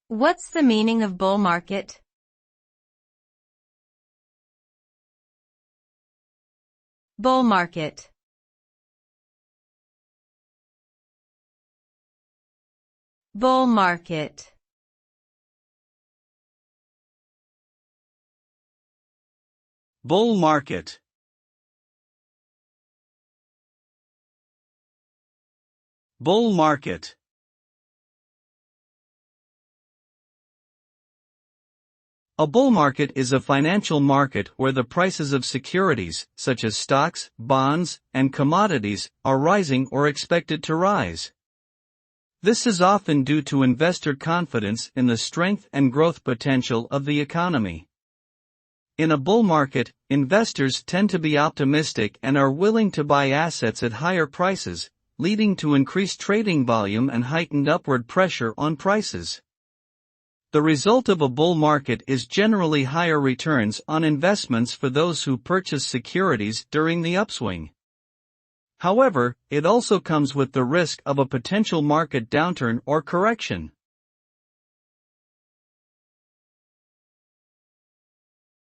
What's the meaning of bull market? Bull market. Bull market. Bull market. Bull market. A bull market is a financial market where the prices of securities, such as stocks, bonds, and commodities, are rising or expected to rise. This is often due to investor confidence in the strength and growth potential of the economy. In a bull market, investors tend to be optimistic and are willing to buy assets at higher prices, leading to increased trading volume and heightened upward pressure on prices. The result of a bull market is generally higher returns on investments for those who purchase securities during the upswing. However, it also comes with the risk of a potential market downturn or correction.